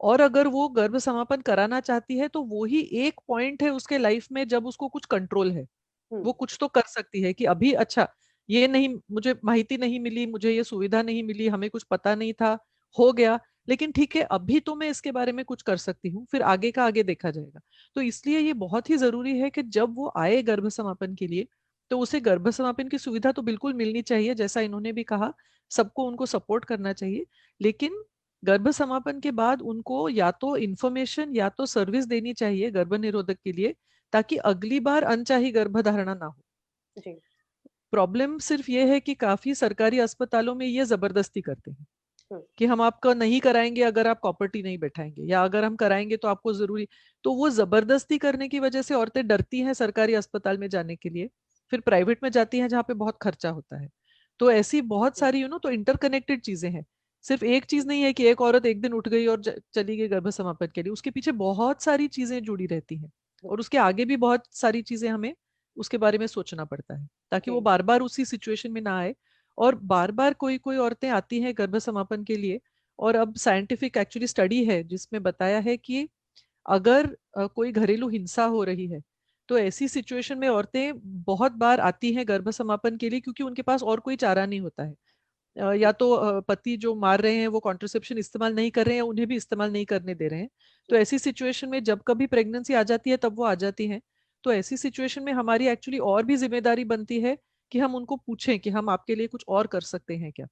और अगर वो गर्भ समापन कराना चाहती है तो वो ही एक पॉइंट है उसके लाइफ में जब उसको कुछ कंट्रोल है, वो कुछ तो कर सकती है कि अभी अच्छा ये नहीं, मुझे माहिती नहीं मिली, मुझे ये सुविधा नहीं मिली, हमें कुछ पता नहीं था, हो गया, लेकिन ठीक है अभी तो मैं इसके बारे में कुछ कर सकती हूँ, फिर आगे का आगे देखा जाएगा। तो इसलिए ये बहुत ही जरूरी है कि जब वो आए गर्भ समापन के लिए तो उसे गर्भ समापन की सुविधा तो बिल्कुल मिलनी चाहिए, जैसा इन्होंने भी कहा, सबको उनको सपोर्ट करना चाहिए। लेकिन गर्भ समापन के बाद उनको या तो इंफॉर्मेशन या तो सर्विस देनी चाहिए गर्भ निरोधक के लिए, ताकि अगली बार अनचाही गर्भधारणा ना हो।
जी
प्रॉब्लम सिर्फ ये है कि काफी सरकारी अस्पतालों में ये जबरदस्ती करते हैं कि हम आपका नहीं कराएंगे अगर आप प्रॉपर्टी नहीं बैठाएंगे, या अगर हम कराएंगे तो आपको जरूरी। तो वो जबरदस्ती करने की वजह से औरतें डरती हैं सरकारी अस्पताल में जाने के लिए, फिर प्राइवेट में जाती हैं जहाँ पे बहुत खर्चा होता है। तो ऐसी बहुत सारी तो इंटरकनेक्टेड चीजें हैं। सिर्फ एक चीज नहीं है कि एक औरत एक दिन उठ गई और चली गई गर्भ समापन के लिए, उसके पीछे बहुत सारी चीजें जुड़ी रहती हैं और उसके आगे भी बहुत सारी चीजें हमें उसके बारे में सोचना पड़ता है ताकि वो बार बार उसी सिचुएशन में ना आए। और बार बार कोई कोई औरतें आती हैं गर्भ समापन के लिए, और अब साइंटिफिक एक्चुअली स्टडी है जिसमें बताया है कि अगर कोई घरेलू हिंसा हो रही है तो ऐसी सिचुएशन में औरतें बहुत बार आती हैं गर्भ समापन के लिए, क्योंकि उनके पास और कोई चारा नहीं होता है। या तो पति जो मार रहे हैं वो कॉन्ट्रासेप्शन इस्तेमाल नहीं कर रहे हैं, उन्हें भी इस्तेमाल नहीं करने दे रहे हैं। तो ऐसी सिचुएशन में जब कभी प्रेगनेंसी आ जाती है तब वो आ जाती हैं। तो ऐसी सिचुएशन में हमारी एक्चुअली और भी जिम्मेदारी बनती है कि हम उनको पूछें कि हम आपके लिए कुछ और कर सकते हैं क्या,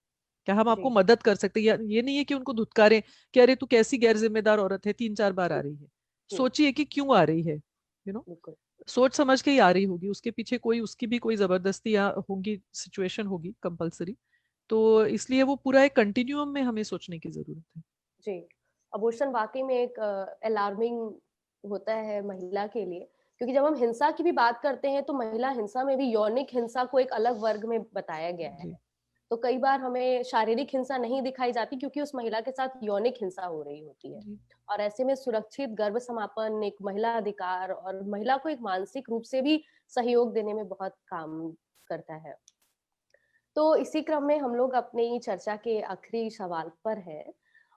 क्या हम आपको मदद कर सकते हैं। ये नहीं है कि उनको धुतकारें कि अरे तू कैसी गैर जिम्मेदार औरत है, 3-4 बार आ रही है। सोचिए कि क्यों आ रही है, सोच समझ के ही आ रही होगी, उसके पीछे कोई उसकी भी कोई जबरदस्ती या होगी, सिचुएशन होगी कंपलसरी। तो इसलिए वो पूरा एक कंटिन्यूअम में हमें सोचने की जरूरत है।
जी, अबॉर्शन वाकई में एक अलार्मिंग होता है महिला के लिए, क्योंकि जब हम हिंसा की भी बात करते हैं तो महिला हिंसा में भी यौनिक हिंसा को एक अलग वर्ग में बताया गया है। तो कई बार हमें शारीरिक हिंसा नहीं दिखाई जाती क्योंकि उस महिला के साथ यौनिक हिंसा हो रही होती है। और ऐसे में सुरक्षित गर्भ समापन एक महिला अधिकार और महिला को एक मानसिक रूप से भी सहयोग देने में बहुत काम करता है। तो इसी क्रम में हम लोग अपनी चर्चा के आखिरी सवाल पर है,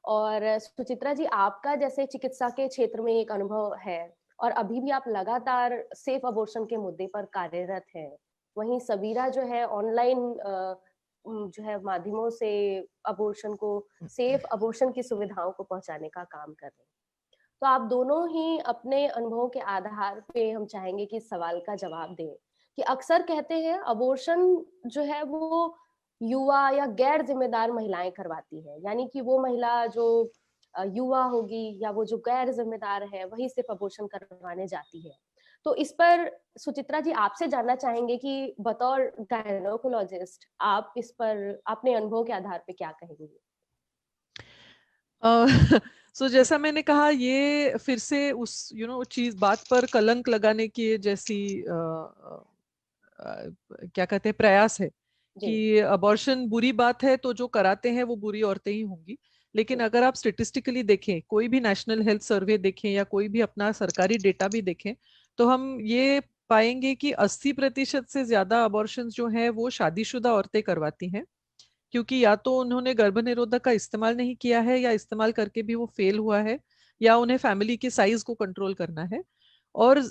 और सुचित्रा जी, आपका जैसे चिकित्सा के क्षेत्र में एक अनुभव है और अभी भी आप लगातार सेफ अबॉर्शन के मुद्दे पर कार्यरत हैं। वहीं सबीरा जो है ऑनलाइन जो है माध्यमों से अबॉर्शन को, सेफ अबॉर्शन की सुविधाओं को पहुंचाने का काम कर रहे हैं। तो आप दोनों ही अपने अनुभवों के आधार पे हम चाहेंगे कि इस सवाल का जवाब दें कि अक्सर कहते हैं अबॉर्शन जो है वो युवा या गैर जिम्मेदार महिलाएं करवाती है, यानी कि वो महिला जो युवा होगी या वो जो गैर जिम्मेदार है वही सिर्फ अबॉर्शन करवाने जाती है। तो इस पर सुचित्रा जी आपसे जानना चाहेंगे कि बतौर गायनोकोलॉजिस्ट आप इस पर अपने अनुभव के आधार पे क्या कहेंगे?
सो जैसा मैंने कहा, ये फिर से उस चीज बात पर कलंक लगाने की जैसी क्या कहते हैं प्रयास है कि अबॉर्शन बुरी बात है तो जो कराते हैं वो बुरी औरतें ही होंगी। लेकिन अगर आप स्टेटिस्टिकली देखें, कोई भी नेशनल हेल्थ सर्वे देखें या कोई भी अपना सरकारी डेटा भी देखें, तो हम ये पाएंगे कि 80% से ज्यादा अबॉर्शंस जो हैं वो शादीशुदा औरतें करवाती हैं, क्योंकि या तो उन्होंने गर्भनिरोधक का इस्तेमाल नहीं किया है, या इस्तेमाल करके भी वो फेल हुआ है, या उन्हें फैमिली के साइज को कंट्रोल करना है। और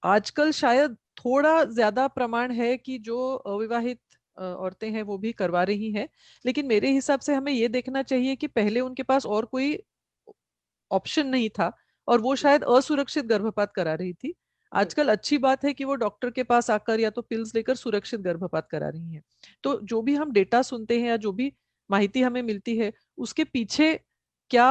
आजकल शायद थोड़ा ज्यादा प्रमाण है कि जो अविवाहित औरतें हैं वो भी करवा रही हैं, लेकिन मेरे हिसाब से हमें ये देखना चाहिए कि पहले उनके पास और कोई ऑप्शन नहीं था, और वो शायद असुरक्षित गर्भपात करा रही थी। आजकल अच्छी बात है कि वो डॉक्टर के पास आकर या तो पिल्स लेकर सुरक्षित गर्भपात करा रही हैं। तो जो भी हम डेटा सुनते हैं या जो भी माहिती हमें मिलती है, उसके पीछे क्या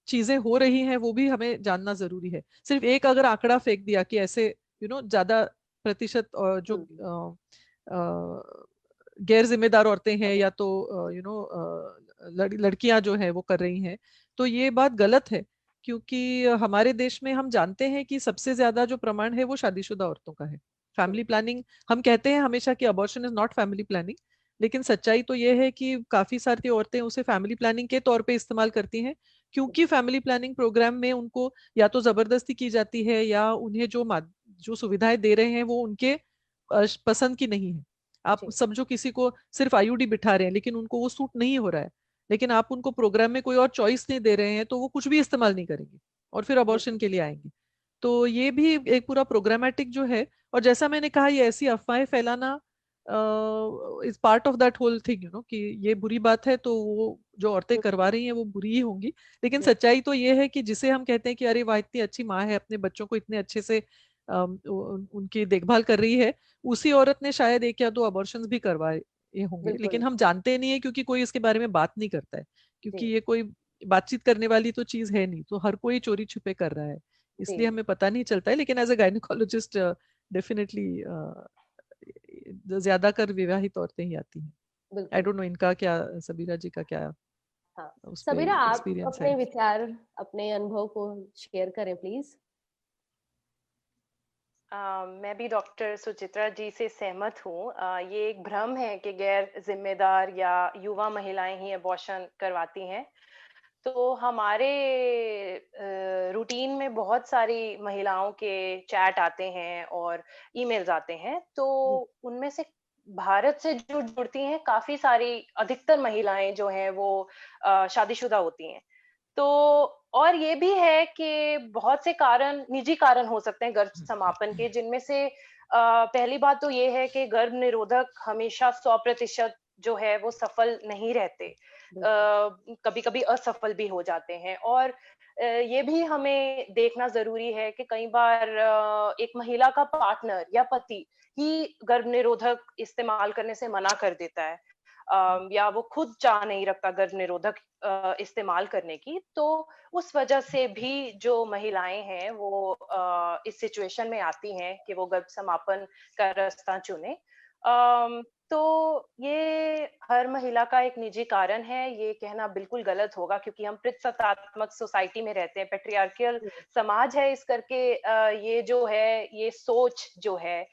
चीजें हो रही हैं वो भी हमें जानना जरूरी है। सिर्फ एक अगर आंकड़ा फेंक दिया कि ऐसे ज्यादा प्रतिशत जो गैर जिम्मेदार औरतें हैं या तो लड़कियां जो है वो कर रही हैं, तो ये बात गलत है। क्योंकि हमारे देश में हम जानते हैं कि सबसे ज्यादा जो प्रमाण है वो शादीशुदा औरतों का है। फैमिली प्लानिंग, हम कहते हैं हमेशा कि abortion is not family planning, लेकिन सच्चाई तो ये है कि काफी सारी औरतें उसे फैमिली प्लानिंग के तौर पे इस्तेमाल करती हैं, क्योंकि फैमिली प्लानिंग प्रोग्राम में उनको या तो जबरदस्ती की जाती है, या उन्हें जो सुविधाएं दे रहे हैं वो उनके पसंद की नहीं है। आप समझो किसी को सिर्फ आईयूडी बिठा रहे हैं लेकिन उनको वो सूट नहीं हो रहा है, लेकिन आप उनको प्रोग्राम में कोई और चॉइस नहीं दे रहे हैं, तो वो कुछ भी इस्तेमाल नहीं करेंगे और फिर अबॉर्शन के लिए आएंगे। तो ये भी एक पूरा प्रोग्रामेटिक जो है, और जैसा मैंने कहा ये ऐसी अफवाहें फैलाना is part of that whole thing, कि ये बुरी बात है, तो वो जो औरतें करवा रही हैं वो बुरी ही होंगी। लेकिन सच्चाई तो ये है कि जिसे हम कहते हैं कि अरे वाह इतनी अच्छी माँ है, अपने बच्चों को इतने अच्छे से उनकी देखभाल कर रही है, उसी औरत ने शायद एक या दो अबॉर्शंस भी करवाए होंगे, लेकिन हम जानते नहीं है क्योंकि कोई इसके बारे में बात नहीं करता है, क्योंकि ये कोई बातचीत करने वाली तो चीज है नहीं, तो हर कोई चोरी छुपे कर रहा है, इसलिए हमें पता नहीं चलता है। लेकिन एज अ गायनेकोलॉजिस्ट डेफिनेटली ज्यादा कर विवाहित औरतें ही आती हैं। आई डोंट नो इनका क्या, सबीरा जी का क्या उस पे
सबीरा, आप
एक्सपीरियंस
अपने
है?
विचार, अपने अनुभव को शेयर करें प्लीज।
मैं भी डॉक्टर सुचित्रा जी से सहमत हूँ। ये एक भ्रम है कि गैर जिम्मेदार या युवा महिलाएं ही अबॉर्शन करवाती हैं। तो हमारे रूटीन में बहुत सारी महिलाओं के चैट आते हैं और ईमेल्स आते हैं, तो उनमें से भारत से जो जुड़ती हैं काफी सारी, अधिकतर महिलाएं जो हैं वो शादीशुदा होती हैं। तो और ये भी है कि बहुत से कारण, निजी कारण हो सकते हैं गर्भ समापन के, जिनमें से पहली बात तो ये है कि गर्भ निरोधक हमेशा 100% जो है वो सफल नहीं रहते, कभी-कभी असफल भी हो जाते हैं। और ये भी हमें देखना जरूरी है कि कई बार एक महिला का पार्टनर या पति ही गर्भ निरोधक इस्तेमाल करने से मना कर देता है, या वो खुद चाह नहीं रखता गर्भ निरोधक इस्तेमाल करने की, तो उस वजह से भी जो महिलाएं हैं वो इस सिचुएशन में आती हैं कि वो गर्भ समापन का रास्ता चुने। तो ये हर महिला का एक निजी कारण है, ये कहना बिल्कुल गलत होगा, क्योंकि हम प्रतिशतात्मक सोसाइटी में रहते हैं, पेट्रियार्कियल समाज है, इस करके ये जो है, ये सोच जो है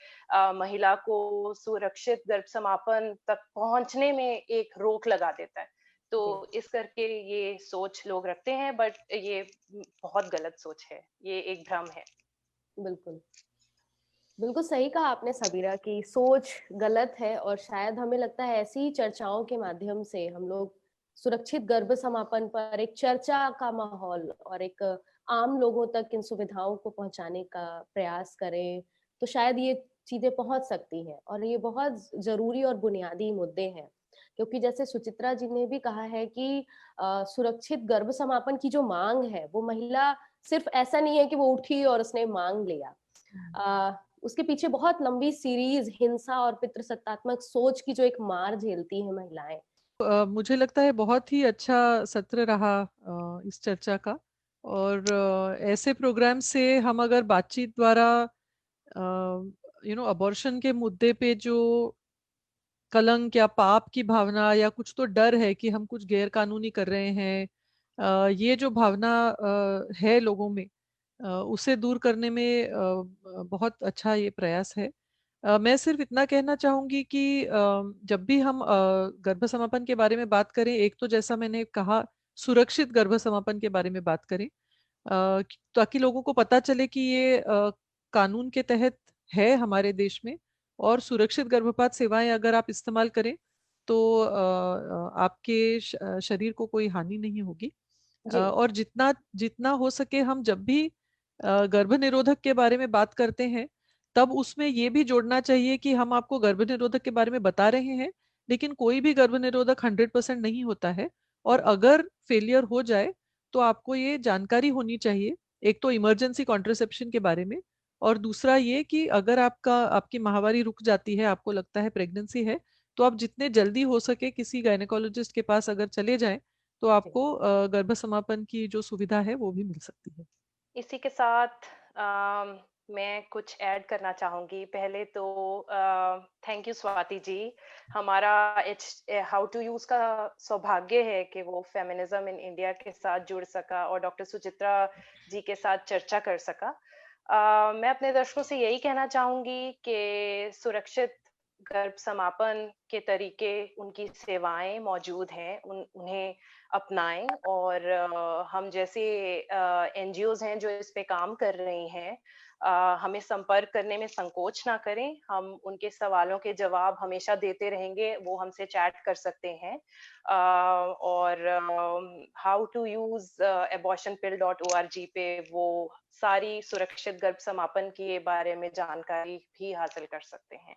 महिला को सुरक्षित गर्भ समापन तक पहुंचने में एक रोक लगा देता है। तो इस करके ये सोच लोग रखते हैं, बट ये बहुत गलत सोच है, ये एक भ्रम है।
बिल्कुल बिल्कुल सही कहा आपने सबीरा, की सोच गलत है, और शायद हमें लगता है ऐसी चर्चाओं के माध्यम से हम लोग सुरक्षित गर्भ समापन पर एक चर्चा का माहौल और एक आम लोगों तक इन सुविधाओं को पहुंचाने का प्रयास करें, तो शायद ये चीजें पहुंच सकती हैं। और ये बहुत जरूरी और बुनियादी मुद्दे हैं, क्योंकि जैसे सुचित्रा जी ने भी कहा है कि सुरक्षित गर्भ समापन की जो मांग है, वो महिला सिर्फ ऐसा नहीं है कि वो उठी और उसने मांग लिया, उसके पीछे बहुत लंबी सीरीज हिंसा और पितृसत्तात्मक सोच की जो एक मार झेलती है महिलाएं।
मुझे लगता है बहुत ही अच्छा सत्र रहा इस चर्चा का, और ऐसे प्रोग्राम से हम अगर बातचीत द्वारा अबॉर्शन के मुद्दे पे जो कलंक या पाप की भावना या कुछ तो डर है कि हम कुछ गैर कानूनी कर रहे हैं, ये जो भावना है लोगों में, उसे दूर करने में बहुत अच्छा ये प्रयास है। मैं सिर्फ इतना कहना चाहूंगी कि जब भी हम गर्भ समापन के बारे में बात करें, एक तो जैसा मैंने कहा सुरक्षित गर्भ समापन के बारे में बात करें, ताकि लोगों को पता चले कि ये कानून के तहत है हमारे देश में, और सुरक्षित गर्भपात सेवाएं अगर आप इस्तेमाल करें तो आपके शरीर को कोई हानि नहीं होगी।
जी
और जितना जितना हो सके हम जब भी गर्भ निरोधक के बारे में बात करते हैं, तब उसमें ये भी जोड़ना चाहिए कि हम आपको गर्भ निरोधक के बारे में बता रहे हैं, लेकिन कोई भी गर्भ निरोधक 100% नहीं होता है। और अगर फेलियर हो जाए तो आपको ये जानकारी होनी चाहिए, एक तो इमरजेंसी कॉन्ट्रासेप्शन के बारे में, और दूसरा ये कि अगर आपकी माहवारी रुक जाती है, आपको लगता है प्रेगनेंसी है, तो आप जितने जल्दी हो सके किसी गायनेकोलॉजिस्ट के पास अगर चले जाएं तो
जी
आपको गर्भ समापन की जो सुविधा है वो भी मिल सकती है।
इसी के साथ मैं कुछ ऐड करना चाहूंगी। पहले तो थैंक यू स्वाति जी। हमारा हाउ टू यूज का सौभाग्य है कि वो फेमिनिज्म इन इंडिया के साथ जुड़ सका और डॉक्टर सुचित्रा जी के साथ चर्चा कर सका। मैं अपने दर्शकों से यही कहना चाहूंगी कि सुरक्षित गर्भ समापन के तरीके, उनकी सेवाएं मौजूद हैं, उन्हें अपनाएं। और हम जैसे एनजीओज हैं जो इस पे काम कर रही हैं, हमें संपर्क करने में संकोच ना करें। हम उनके सवालों के जवाब हमेशा देते रहेंगे, वो हमसे चैट कर सकते हैं। और हाउ टू यूज abortionpill.org पे वो सारी सुरक्षित गर्भ समापन के बारे में जानकारी भी हासिल कर सकते हैं।